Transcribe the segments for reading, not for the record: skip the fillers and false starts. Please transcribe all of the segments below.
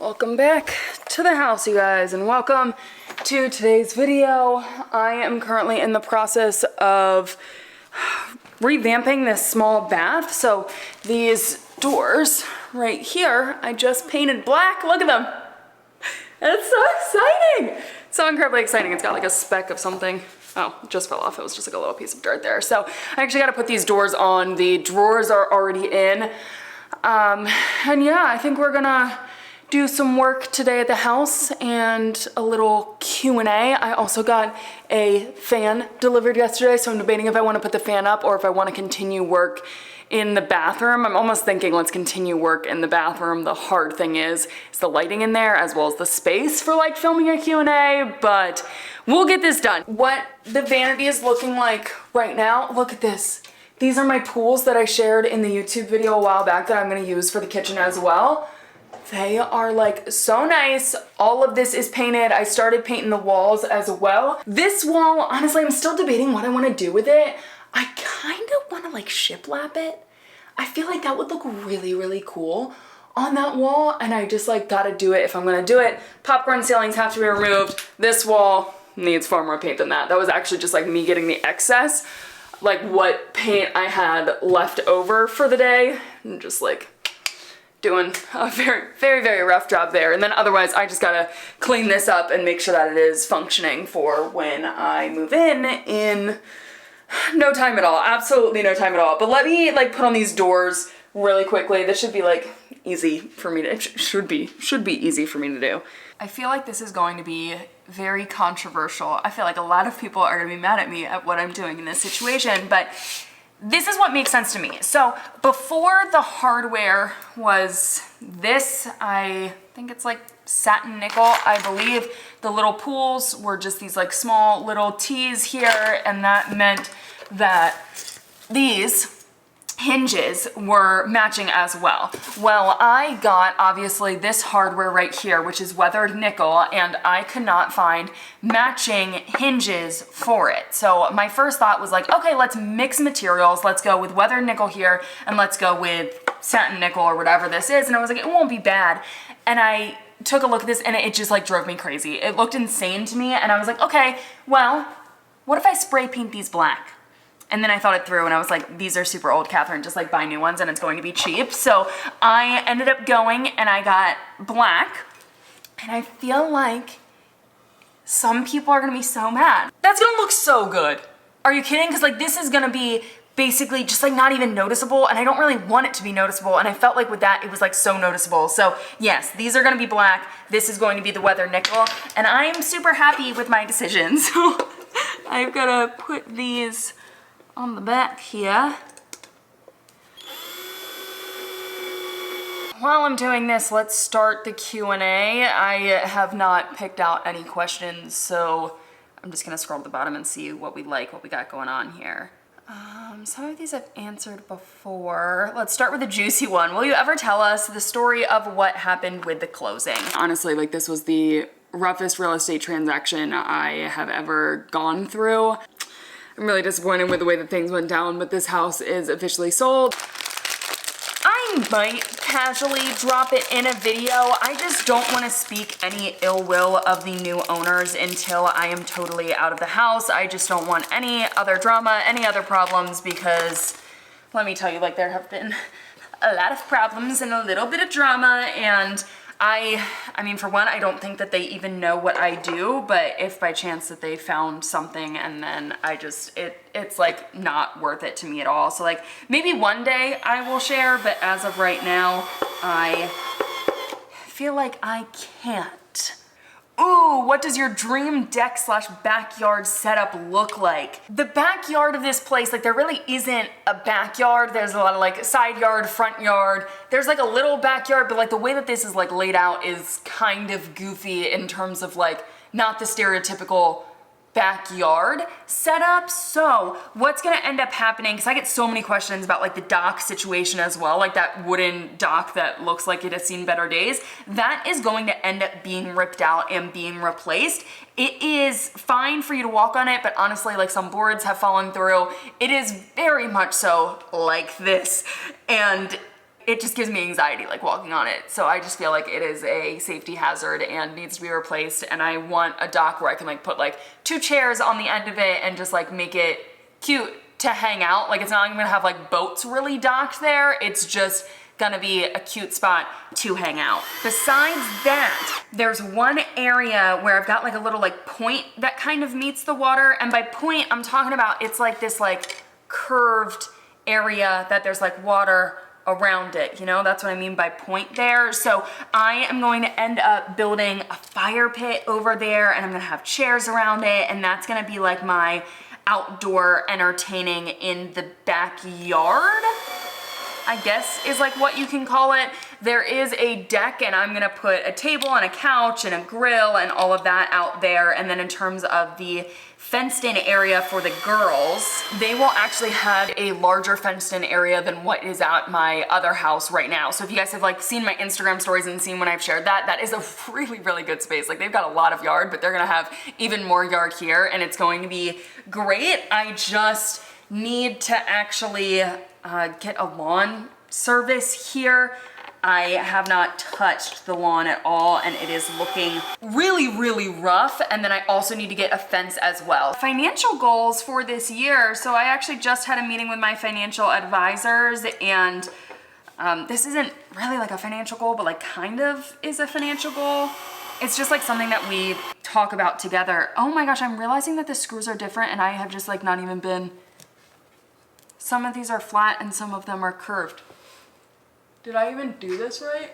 Welcome back to the house, you guys, and welcome to today's video. I am currently in the process of revamping this small bath. So these doors right here, I just painted black. Look at them. It's so exciting. So incredibly exciting. It's got like a speck of something. Oh, it just fell off. It was just like a little piece of dirt there. So I actually got to put these doors on. The drawers are already in. And yeah, I think we're gonna do some work today at the house and a little Q&A. I also got a fan delivered yesterday, so I'm debating if I want to put the fan up or if I want to continue work in the bathroom. I'm almost thinking let's continue work in the bathroom. The hard thing is the lighting in there as well as the space for like filming a Q&A, but we'll get this done. What the vanity is looking like right now, look at this. These are my pools that I shared in the YouTube video a while back that I'm gonna use for the kitchen as well. They are like so nice. All of this is painted. I started painting the walls as well. This wall, honestly, I'm still debating what I want to do with it. I kind of want to like shiplap it. I feel like that would look really, really cool on that wall, and I just like gotta do it if I'm gonna do it. Popcorn ceilings have to be removed. This wall needs far more paint than that. That was actually just like me getting the excess, like what paint I had left over for the day, and just like doing a very, very, very rough job there. And then otherwise I just gotta clean this up and make sure that it is functioning for when I move in no time at all. Absolutely no time at all. But let me like put on these doors really quickly. This should be like easy for me to, it should be easy for me to do. I feel like this is going to be very controversial. I feel like a lot of people are gonna be mad at me at what I'm doing in this situation, but this is what makes sense to me. So before the hardware was this, I think it's like satin nickel, I believe. The little pools were just these like small little T's here, and that meant that these hinges were matching as well. Well, I got obviously this hardware right here, which is weathered nickel, and I could not find matching hinges for it. So my first thought was like, okay, let's mix materials. Let's go with weathered nickel here, and let's go with satin nickel or whatever this is. And I was like, it won't be bad. And I took a look at this and it just like drove me crazy. It looked insane to me, and I was like, okay, well, what if I spray paint these black? And then I thought it through and I was like, these are super old, Cathrin, just like buy new ones and it's going to be cheap. So I ended up going and I got black, and I feel like some people are gonna be so mad. That's gonna look so good. Are you kidding? Because like this is gonna be basically just like not even noticeable, and I don't really want it to be noticeable, and I felt like with that it was like so noticeable. So yes, these are gonna be black. This is going to be the weather nickel, and I am super happy with my decision. So I've gotta put these on the back here. While I'm doing this, let's start the Q&A. I have not picked out any questions, so I'm just gonna scroll to the bottom and see what we like, what we got going on here. Some of these I've answered before. Let's start with a juicy one. Will you ever tell us the story of what happened with the closing? Honestly, like this was the roughest real estate transaction I have ever gone through. I'm really disappointed with the way that things went down, but this house is officially sold. I might casually drop it in a video. I just don't want to speak any ill will of the new owners until I am totally out of the house. I just don't want any other drama, any other problems, because let me tell you, like there have been a lot of problems and a little bit of drama, and I mean, for one, I don't think that they even know what I do, but if by chance that they found something and then I just, it's like not worth it to me at all. So like maybe one day I will share, but as of right now, I feel like I can't. Ooh, what does your dream deck / backyard setup look like? The backyard of this place, like there really isn't a backyard. There's a lot of like side yard, front yard. There's like a little backyard, but like the way that this is like laid out is kind of goofy in terms of like not the stereotypical backyard setup. So what's gonna end up happening, because I get so many questions about like the dock situation as well, like that wooden dock that looks like it has seen better days, that is going to end up being ripped out and being replaced. It is fine for you to walk on it, but honestly, like some boards have fallen through. It is very much so like this, and it just gives me anxiety like walking on it. So I just feel like it is a safety hazard and needs to be replaced. And I want a dock where I can like put like 2 chairs on the end of it and just like make it cute to hang out. Like it's not even gonna have like boats really docked there. It's just gonna be a cute spot to hang out. Besides that, there's one area where I've got like a little like point that kind of meets the water. And by point, I'm talking about it's like this like curved area that there's like water around it, you know, that's what I mean by point there. So I am going to end up building a fire pit over there and I'm gonna have chairs around it, and that's gonna be like my outdoor entertaining in the backyard, I guess is like what you can call it. There is a deck and I'm gonna put a table and a couch and a grill and all of that out there. And then in terms of the fenced in area for the girls, they will actually have a larger fenced in area than what is at my other house right now. So if you guys have like seen my Instagram stories and seen when I've shared that, that is a really, really good space. Like they've got a lot of yard, but they're gonna have even more yard here and it's going to be great. I just need to actually get a lawn service here. I have not touched the lawn at all and it is looking really, really rough. And then I also need to get a fence as well. Financial goals for this year. So I actually just had a meeting with my financial advisors, and this isn't really like a financial goal, but like kind of is a financial goal. It's just like something that we talk about together. Oh my gosh, I'm realizing that the screws are different and I have just like not even been, some of these are flat and some of them are curved. Did I even do this right?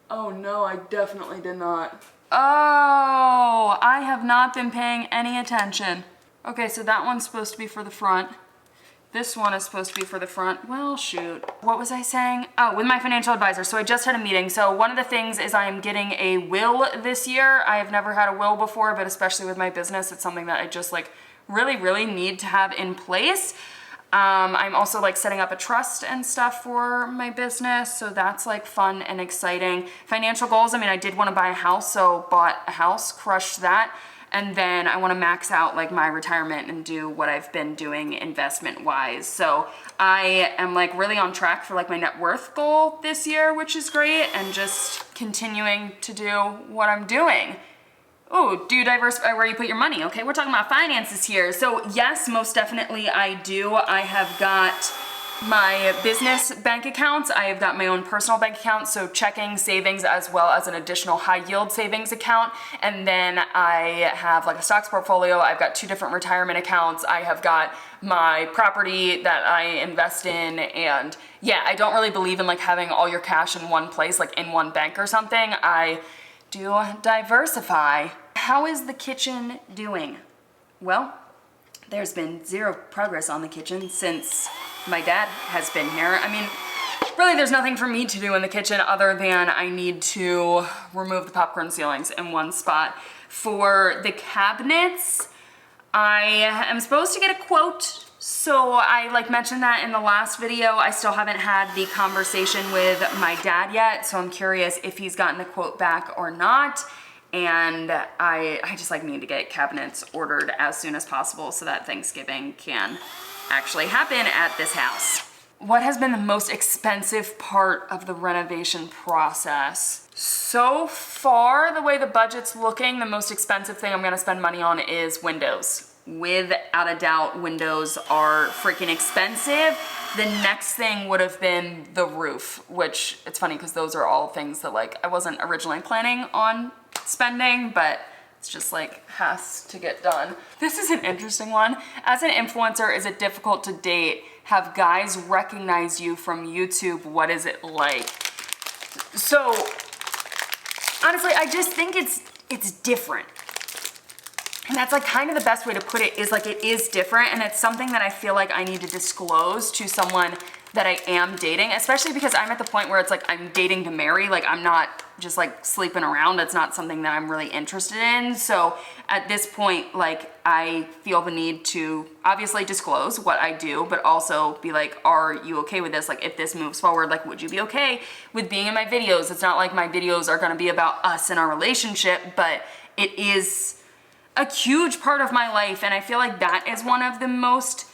Oh no, I definitely did not. Oh, I have not been paying any attention. Okay, so that one's supposed to be for the front. This one is supposed to be for the front. Well, shoot. What was I saying? Oh, with my financial advisor. So I just had a meeting. So one of the things is I am getting a will this year. I have never had a will before, but especially with my business, it's something that I just like really, really need to have in place. I'm also like setting up a trust and stuff for my business, so that's like fun and exciting. Financial goals, I mean, I did want to buy a house, so bought a house, crushed that, and then I want to max out like my retirement and do what I've been doing investment wise. So I am like really on track for like my net worth goal this year, which is great, and just continuing to do what I'm doing. Oh, do you diversify where you put your money? Okay, we're talking about finances here. So yes, most definitely I do. I have got my business bank accounts. I have got my own personal bank account, so checking, savings, as well as an additional high yield savings account. And then I have like a stocks portfolio. I've got 2 different retirement accounts. I have got my property that I invest in. And yeah, I don't really believe in like having all your cash in one place, like in one bank or something. I do diversify. How is the kitchen doing? Well, there's been 0 progress on the kitchen since my dad has been here. I mean, really there's nothing for me to do in the kitchen other than I need to remove the popcorn ceilings in one spot. For the cabinets, I am supposed to get a quote. So I like mentioned that in the last video. I still haven't had the conversation with my dad yet, so I'm curious if he's gotten the quote back or not. And I just like need to get cabinets ordered as soon as possible so that Thanksgiving can actually happen at this house. What has been the most expensive part of the renovation process? So far, the way the budget's looking, the most expensive thing I'm gonna spend money on is windows. Without a doubt, windows are freaking expensive. The next thing would have been the roof, which it's funny because those are all things that like I wasn't originally planning on spending, but it's just like has to get done. This is an interesting one. As an influencer, is it difficult to date? Have guys recognize you from YouTube? What is it like? So honestly, I just think it's different. And that's like kind of the best way to put it, is like it is different, and it's something that I feel like I need to disclose to someone that I am dating, especially because I'm at the point where it's like I'm dating to marry. Like I'm not just like sleeping around. It's not something that I'm really interested in. So at this point, like I feel the need to obviously disclose what I do, but also be like, are you okay with this? Like if this moves forward, like would you be okay with being in my videos? It's not like my videos are gonna be about us and our relationship, but it is a huge part of my life, and I feel like that is one of the most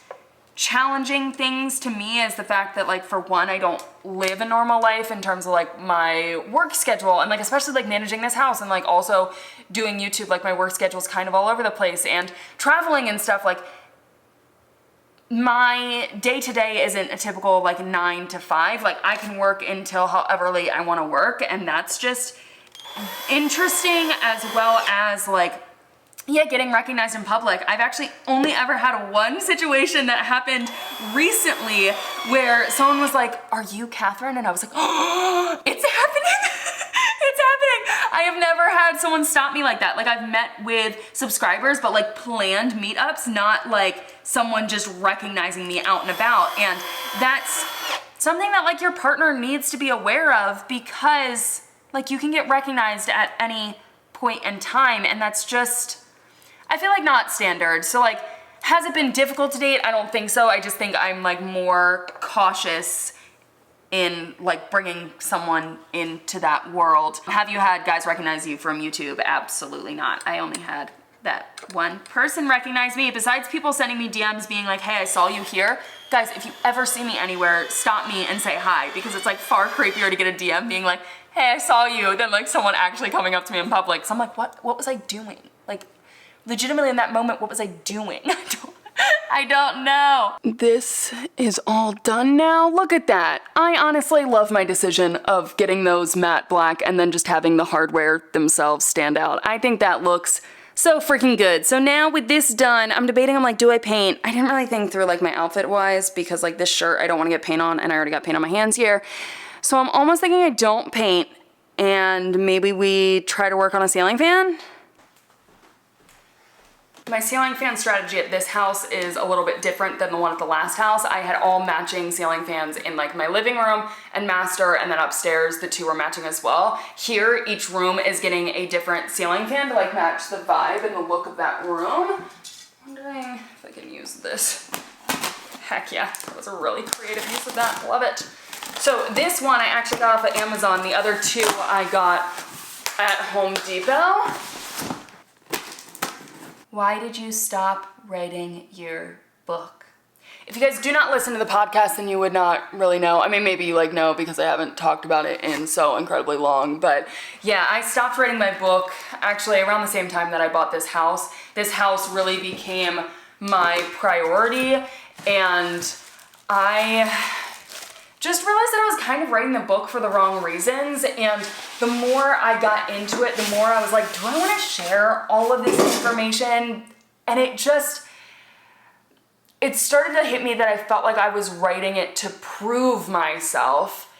challenging things to me is the fact that, like, for one, I don't live a normal life in terms of like my work schedule, and like especially like managing this house, and like also doing YouTube. Like my work schedule is kind of all over the place, and traveling and stuff. Like my day-to-day isn't a typical like 9 to 5. Like I can work until however late I want to work, and that's just interesting, as well as like, yeah, getting recognized in public. I've actually only ever had one situation that happened recently where someone was like, "Are you Cathrin?" And I was like, "Oh, it's happening." It's happening. I have never had someone stop me like that. Like I've met with subscribers, but like planned meetups, not like someone just recognizing me out and about. And that's something that like your partner needs to be aware of, because like you can get recognized at any point in time, and that's just, I feel like, not standard. So like, has it been difficult to date? I don't think so. I just think I'm like more cautious in like bringing someone into that world. Have you had guys recognize you from YouTube? Absolutely not. I only had that one person recognize me, besides people sending me DMs being like, "Hey, I saw you here." Guys, if you ever see me anywhere, stop me and say hi, because it's like far creepier to get a DM being like, "Hey, I saw you," than like someone actually coming up to me in public. So I'm like, what was I doing? Like, legitimately in that moment, what was I doing? I don't know. This is all done now. Look at that. I honestly love my decision of getting those matte black and then just having the hardware themselves stand out. I think that looks so freaking good. So now with this done, I'm debating, I'm like, do I paint? I didn't really think through like my outfit wise, because like this shirt, I don't want to get paint on, and I already got paint on my hands here. So I'm almost thinking I don't paint, and maybe we try to work on a ceiling fan. My ceiling fan strategy at this house is a little bit different than the one at the last house. I had all matching ceiling fans in like my living room and master, and then upstairs the two were matching as well. Here, each room is getting a different ceiling fan to like match the vibe and the look of that room. Wondering if I can use this. Heck yeah, that was a really creative use of that, love it. So this one I actually got off of Amazon. The other two I got at Home Depot. Why did you stop writing your book? If you guys do not listen to the podcast, then you would not really know. I mean, maybe you like know because I haven't talked about it in so incredibly long. But yeah, I stopped writing my book actually around the same time that I bought this house. This house really became my priority, and I just realized that I was kind of writing the book for the wrong reasons, and the more I got into it, the more I was like, do I want to share all of this information? And it started to hit me that I felt like I was writing it to prove myself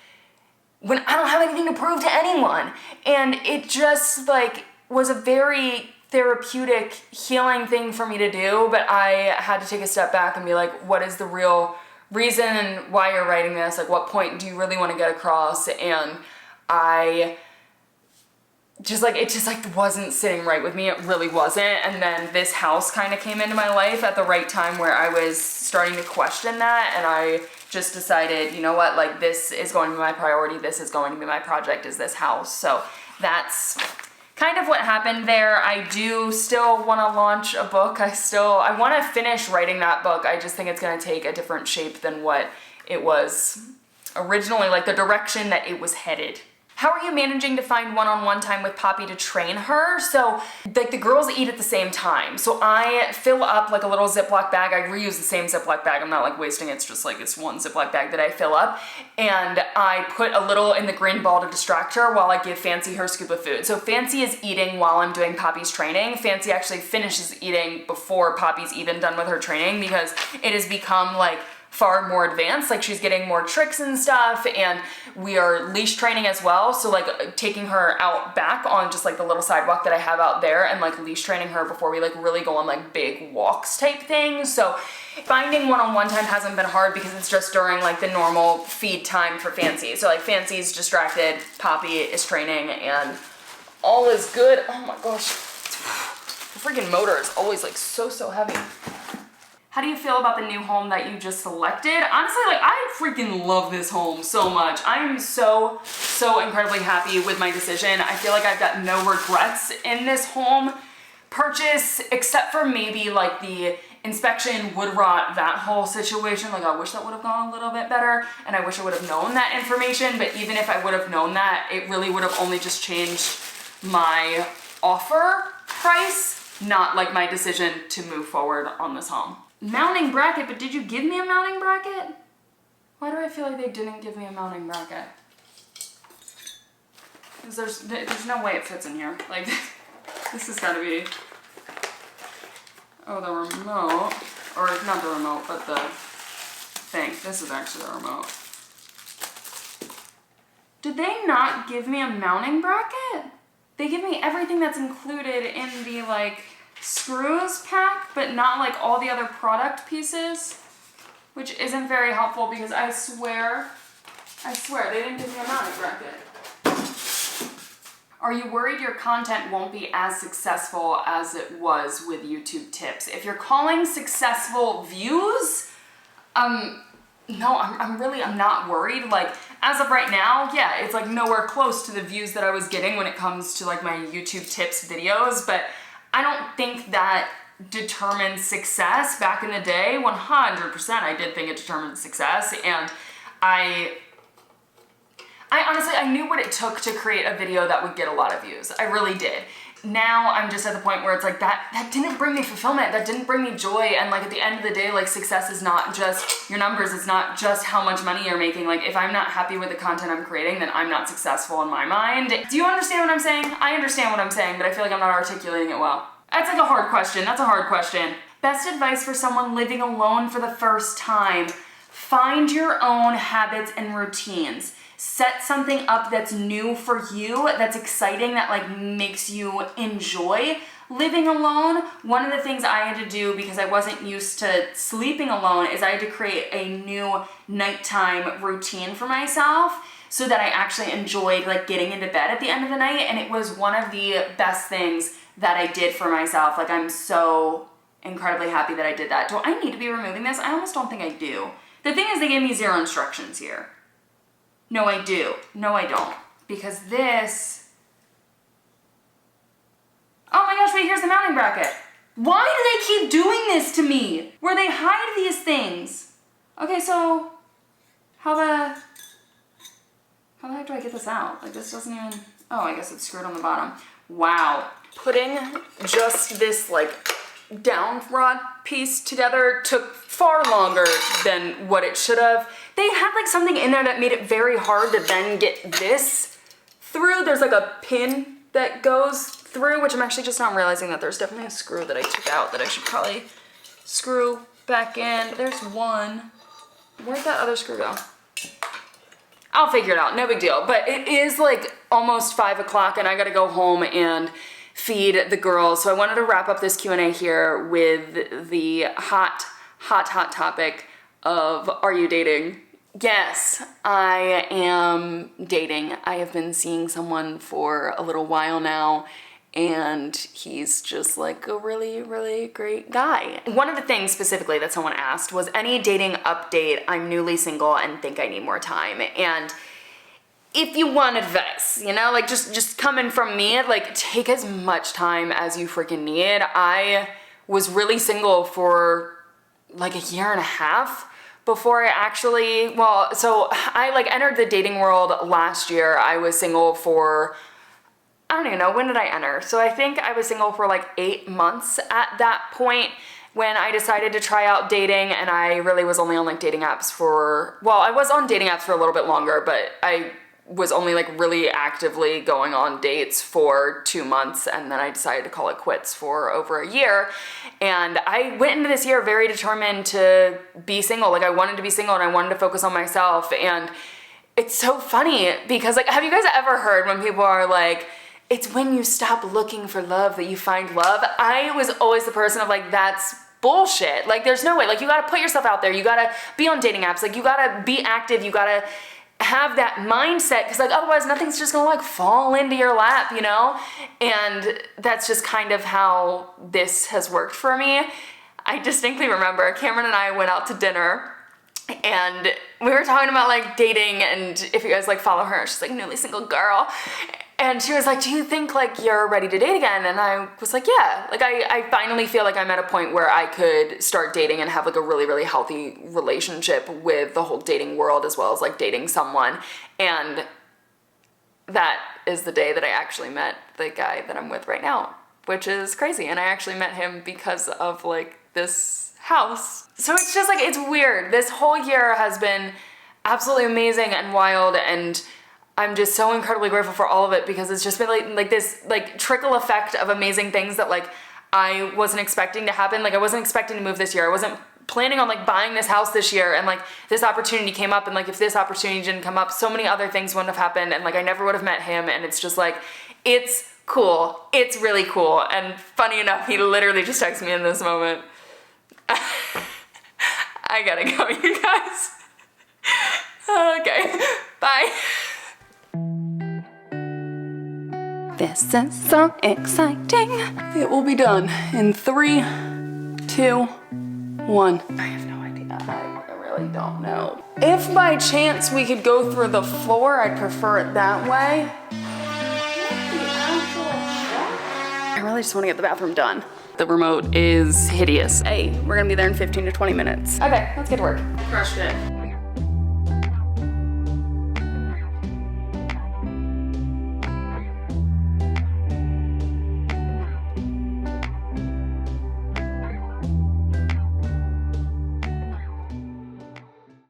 when I don't have anything to prove to anyone. And it just like was a very therapeutic, healing thing for me to do, but I had to take a step back and be like, what is the real reason and why you're writing this? Like, what point do you really want to get across? And I just like, it just like wasn't sitting right with me. It really wasn't. And then this house kind of came into my life at the right time where I was starting to question that, and I just decided, you know what, like this is going to be my priority. This is going to be my project, is this house. So that's kind of what happened there. I do still want to launch a book. I want to finish writing that book. I just think it's going to take a different shape than what it was originally, like the direction that it was headed. How are you managing to find one-on-one time with Poppy to train her? So like the girls eat at the same time. So I fill up like a little Ziploc bag. I reuse the same Ziploc bag. I'm not like wasting it. It's just like it's one Ziploc bag that I fill up. And I put a little in the green ball to distract her while I give Fancy her scoop of food. So Fancy is eating while I'm doing Poppy's training. Fancy actually finishes eating before Poppy's even done with her training, because it has become like far more advanced. Like she's getting more tricks and stuff, and we are leash training as well. So like taking her out back on just like the little sidewalk that I have out there, and like leash training her before we like really go on like big walks type things. So finding one-on-one time hasn't been hard because it's just during like the normal feed time for Fancy. So like Fancy's distracted, Poppy is training, and all is good. Oh my gosh, the freaking motor is always like so heavy. How do you feel about the new home that you just selected? Honestly, like I freaking love this home so much. I'm so incredibly happy with my decision. I feel like I've got no regrets in this home purchase, except for maybe like the inspection, wood rot, that whole situation. Like, I wish that would have gone a little bit better, and I wish I would have known that information, but even if I would have known that, it really would have only just changed my offer price, not like my decision to move forward on this home. Mounting bracket, but did you give me a mounting bracket? Why do I feel like they didn't give me a mounting bracket? Because there's no way it fits in here. Like, this has gotta be, oh, the remote, or not the remote, but the thing. This is actually the remote. Did they not give me a mounting bracket? They give me everything that's included in the, like, screws pack, but not, like, all the other product pieces, which isn't very helpful because I swear, they didn't give me a mounting bracket. Are you worried your content won't be as successful as it was with YouTube tips? If you're calling successful views, no, I'm not worried. Like, as of right now, yeah, it's like nowhere close to the views that I was getting when it comes to like my YouTube tips videos, but I don't think that determined success. Back in the day, 100% I did think it determined success, and I honestly, I knew what it took to create a video that would get a lot of views. I really did. Now I'm just at the point where it's like that didn't bring me fulfillment, that didn't bring me joy, and like at the end of the day, like success is not just your numbers, it's not just how much money you're making. Like if I'm not happy with the content I'm creating, then I'm not successful in my mind. Do you understand what I'm saying? I understand what I'm saying, but I feel like I'm not articulating it well. That's like a hard question. That's a hard question. Best advice for someone living alone for the first time: find your own habits and routines. Set something up that's new for you, that's exciting, that like makes you enjoy living alone. One of the things I had to do, because I wasn't used to sleeping alone, is I had to create a new nighttime routine for myself so that I actually enjoyed like getting into bed at the end of the night, and it was one of the best things that I did for myself. Like, I'm so incredibly happy that I did that. Do I need to be removing this? I almost don't think I do. The thing is, they gave me 0 instructions here. No, I do. No, I don't. Because this... Oh my gosh, wait, here's the mounting bracket. Why do they keep doing this to me? Where they hide these things? Okay, so... How the heck do I get this out? Like, this doesn't even... Oh, I guess it's screwed on the bottom. Wow. Putting just this, like, down rod piece together took far longer than what it should have. They had like something in there that made it very hard to then get this through. There's like a pin that goes through, which I'm actually just not realizing that there's definitely a screw that I took out that I should probably screw back in. There's one. Where'd that other screw go? I'll figure it out, no big deal. But it is like almost 5 o'clock and I gotta go home and feed the girls. So I wanted to wrap up this Q&A here with the hot topic of, are you dating? Yes, I am dating. I have been seeing someone for a little while now, and he's just like a really, really great guy. One of the things specifically that someone asked was, any dating update? I'm newly single and think I need more time. And if you want advice, you know, like just coming from me, like take as much time as you freaking need. I was really single for like a year and a half before I actually, well, so I like entered the dating world last year. I was single for, I don't even know, when did I enter? So I think I was single for like 8 months at that point when I decided to try out dating, and I really was only on like dating apps for, well, I was on dating apps for a little bit longer, but I was only like really actively going on dates for 2 months, and then I decided to call it quits for over a year. And I went into this year very determined to be single. Like I wanted to be single and I wanted to focus on myself. And it's so funny because like, have you guys ever heard when people are like, it's when you stop looking for love that you find love? I was always the person of like, that's bullshit. Like there's no way. Like you gotta put yourself out there. You gotta be on dating apps. Like you gotta be active. You gotta have that mindset, because like otherwise nothing's just gonna like fall into your lap, you know? And that's just kind of how this has worked for me. I distinctly remember Cameron and I went out to dinner and we were talking about like dating, and if you guys like follow her, she's like newly single girl. And she was like, do you think like you're ready to date again? And I was like, yeah. Like I finally feel like I'm at a point where I could start dating and have like a really, really healthy relationship with the whole dating world as well as like dating someone. And that is the day that I actually met the guy that I'm with right now, which is crazy. And I actually met him because of like this house. So it's just like, it's weird. This whole year has been absolutely amazing and wild, and I'm just so incredibly grateful for all of it because it's just been like this like trickle effect of amazing things that like I wasn't expecting to happen. Like I wasn't expecting to move this year. I wasn't planning on like buying this house this year, and like this opportunity came up, and like if this opportunity didn't come up, so many other things wouldn't have happened, and like I never would have met him. And it's just like, it's cool. It's really cool. And funny enough, he literally just texted me in this moment. I gotta go, you guys. Okay, bye. This is so exciting. It will be done in 3, 2, 1. I have no idea. I really don't know. If by chance we could go through the floor, I'd prefer it that way. I really just want to get the bathroom done. The remote is hideous. Hey, we're gonna be there in 15 to 20 minutes. Okay, let's get to work. Crushed it.